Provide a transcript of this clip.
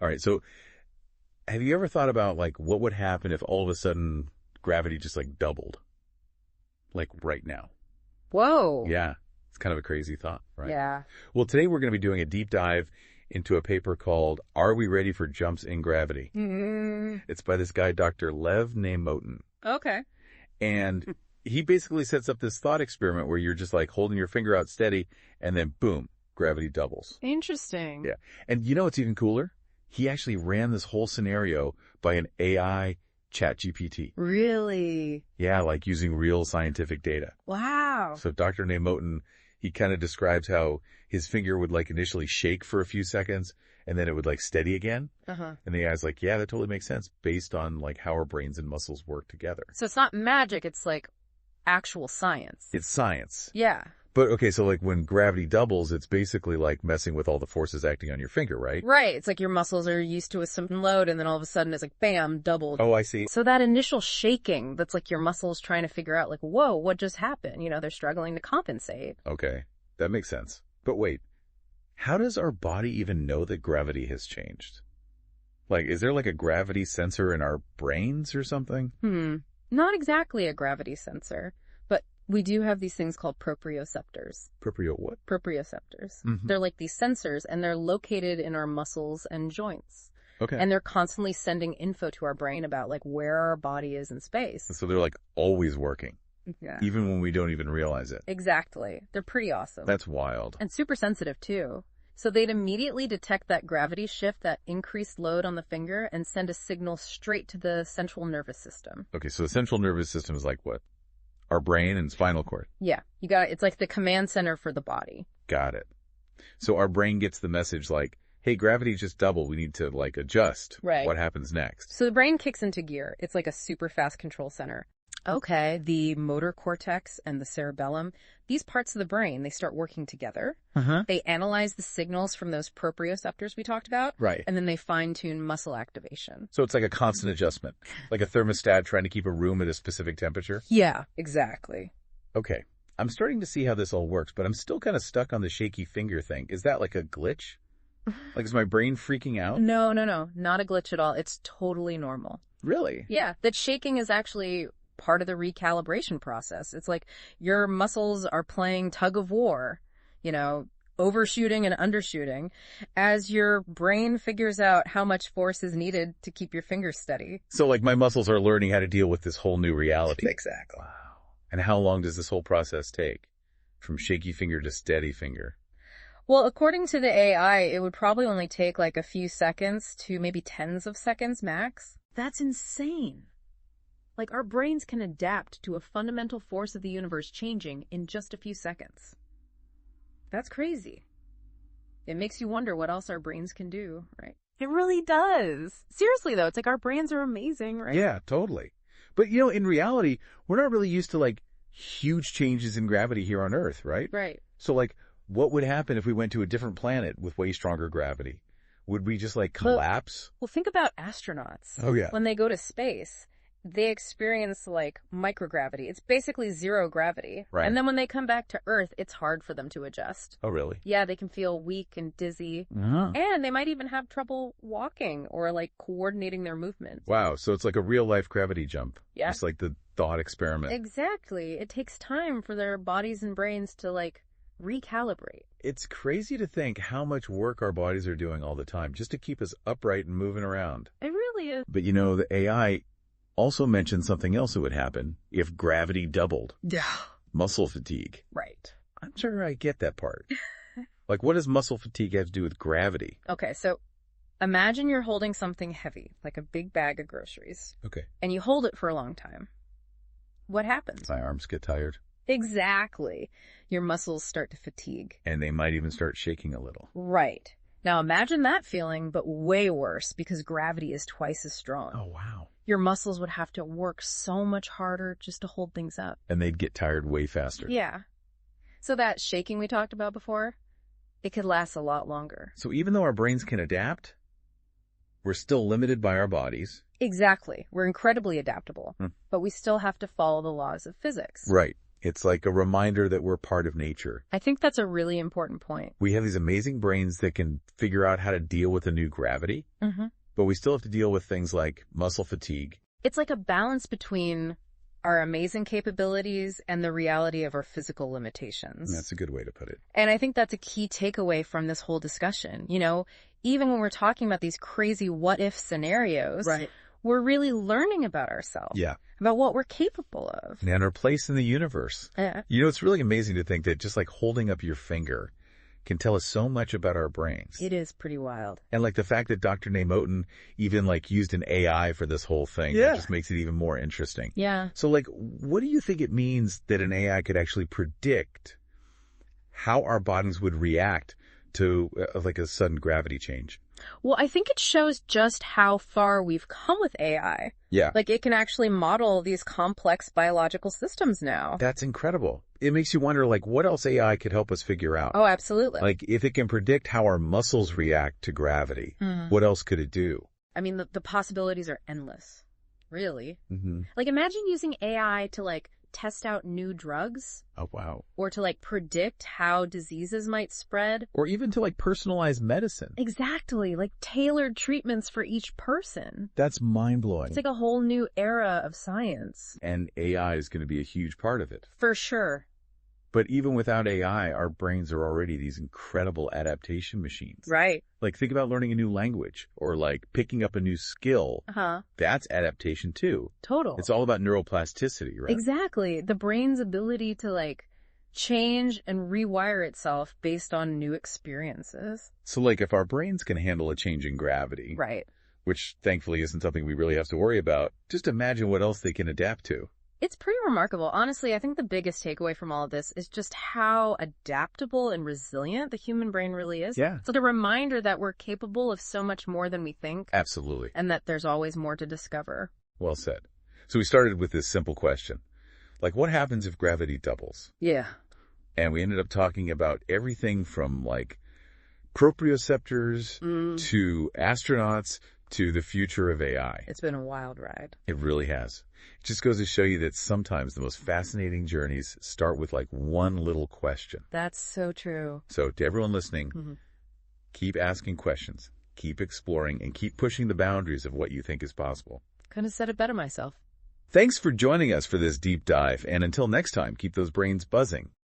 All right. So have you ever thought about like what would happen if all of a sudden gravity just like doubled? Like right now. Whoa. Yeah. It's kind of a crazy thought, right? Yeah. Well, today we're going to be doing a deep dive into a paper called Are We Ready for Jumps in Gravity? It's by this guy, Dr. Lev Neimotin. Okay. And he basically sets up this thought experiment where you're just like holding your finger out steady and then boom, gravity doubles. Interesting. Yeah. And you know what's even cooler? He actually ran this whole scenario by an AI ChatGPT. Really? Yeah, like using real scientific data. Wow. So Dr. Neimotin, he kind of describes how his finger would like initially shake for a few seconds and then it would like steady again. Uh-huh. And the guy's like, yeah, that totally makes sense based on like how our brains and muscles work together. So it's not magic, it's like actual science. It's science. Yeah. But okay, so like when gravity doubles, it's basically like messing with all the forces acting on your finger, right? Right. It's like your muscles are used to a certain load and then all of a sudden it's like, bam, doubled. Oh, I see. So that initial shaking, that's like your muscles trying to figure out like, whoa, what just happened? You know, they're struggling to compensate. Okay, that makes sense. But wait, how does our body even know that gravity has changed? Like, is there like a gravity sensor in our brains or something? Not exactly a gravity sensor, but we do have these things called proprioceptors. Proprio what? Proprioceptors. Mhm. They're like these sensors and they're located in our muscles and joints. Okay. And they're constantly sending info to our brain about like where our body is in space. So they're like always working, Yeah. even when we don't even realize it. Exactly. They're pretty awesome. That's wild. And super sensitive too. So they'd immediately detect that gravity shift, that increased load on the finger, and send a signal straight to the central nervous system. Okay, so the central nervous system is like what? Our brain and spinal cord. Yeah, you got it. It's like the command center for the body. Got it. So our brain gets the message like, hey, gravity just doubled. We need to like adjust. Right. What happens next? So the brain kicks into gear. It's like a super fast control center. Okay, the motor cortex and the cerebellum, these parts of the brain, they start working together. They analyze the signals from those proprioceptors we talked about. Right. And then they fine-tune muscle activation. So it's like a constant adjustment, like a thermostat trying to keep a room at a specific temperature. Yeah, exactly. Okay. I'm starting to see how this all works, but I'm still kind of stuck on the shaky finger thing. Is that like a glitch? Like, is my brain freaking out? No, not a glitch at all. It's totally normal. Really? Yeah, that shaking is actually part of the recalibration process. It's like your muscles are playing tug of war, you know, overshooting and undershooting as your brain figures out how much force is needed to keep your fingers steady. So like my muscles are learning how to deal with this whole new reality. Exactly. Wow. And how long does this whole process take? From shaky finger to steady finger? Well, according to the AI, it would probably only take like a few seconds to maybe tens of seconds max. That's insane. Like our brains can adapt to a fundamental force of the universe changing in just a few seconds. That's crazy. It makes you wonder what else our brains can do, right? It really does. Seriously though, it's like our brains are amazing, right? Yeah, totally. But you know, in reality, we're not really used to like huge changes in gravity here on Earth, right? Right. So like, what would happen if we went to a different planet with way stronger gravity? Would we just like collapse? Well, think about astronauts. Oh yeah. When they go to space, they experience like microgravity. It's basically zero gravity. Right. And then when they come back to Earth, it's hard for them to adjust. Oh really? Yeah, they can feel weak and dizzy. Uh-huh. And they might even have trouble walking or like coordinating their movements. Wow, so it's like a real life gravity jump. Yeah. Just like the thought experiment. Exactly. It takes time for their bodies and brains to like recalibrate. It's crazy to think how much work our bodies are doing all the time just to keep us upright and moving around. It really is. But you know, the AI also mentioned something else that would happen if gravity doubled. Yeah. Muscle fatigue. Right. I'm sure I get that part. Like, what does muscle fatigue have to do with gravity? Okay, so imagine you're holding something heavy, like a big bag of groceries, Okay. and you hold it for a long time. What happens? My arms get tired. Exactly. Your muscles start to fatigue. And they might even start shaking a little. Right. Now imagine that feeling, but way worse because gravity is twice as strong. Oh, wow. Your muscles would have to work so much harder just to hold things up. And they'd get tired way faster. Yeah. So that shaking we talked about before, it could last a lot longer. So even though our brains can adapt, we're still limited by our bodies. Exactly. We're incredibly adaptable, but we still have to follow the laws of physics. Right. It's like a reminder that we're part of nature. I think that's a really important point. We have these amazing brains that can figure out how to deal with the new gravity, but we still have to deal with things like muscle fatigue. It's like a balance between our amazing capabilities and the reality of our physical limitations. That's a good way to put it. And I think that's a key takeaway from this whole discussion. You know, even when we're talking about these crazy what-if scenarios, we're really learning about ourselves. Yeah. About what we're capable of. And our place in the universe. Yeah. You know, it's really amazing to think that just like holding up your finger can tell us so much about our brains. It is pretty wild. And like the fact that Dr. Namotan even like used an AI for this whole thing, that just makes it even more interesting. Yeah. So like, what do you think it means that an AI could actually predict how our bodies would react to like a sudden gravity change? Well, I think it shows just how far we've come with AI. Yeah. Like it can actually model these complex biological systems now. That's incredible. It makes you wonder, like, what else AI could help us figure out? Oh, absolutely. Like, if it can predict how our muscles react to gravity, what else could it do? I mean, the possibilities are endless. Really. Mm-hmm. Like, imagine using AI to, like, test out new drugs. Oh, wow. Or to, like, predict how diseases might spread. Or even to, like, personalize medicine. Exactly. Like, tailored treatments for each person. That's mind-blowing. It's like a whole new era of science. And AI is going to be a huge part of it. For sure. But even without AI, our brains are already these incredible adaptation machines. Right. Like, think about learning a new language or, like, picking up a new skill. That's adaptation, too. Total. It's all about neuroplasticity, right? Exactly. The brain's ability to, like, change and rewire itself based on new experiences. So, like, if our brains can handle a change in gravity, right, which thankfully isn't something we really have to worry about, just imagine what else they can adapt to. It's pretty remarkable. Honestly, I think the biggest takeaway from all of this is just how adaptable and resilient the human brain really is. Yeah. It's like a reminder that we're capable of so much more than we think. Absolutely. And that there's always more to discover. Well said. So we started with this simple question. Like, what happens if gravity doubles? Yeah. And we ended up talking about everything from, like, proprioceptors to astronauts to the future of AI. It's been a wild ride. It really has. It just goes to show you that sometimes the most fascinating journeys start with like one little question. That's so true. So to everyone listening, keep asking questions, keep exploring, and keep pushing the boundaries of what you think is possible. Couldn't have said it better myself. Thanks for joining us for this deep dive, and until next time, keep those brains buzzing.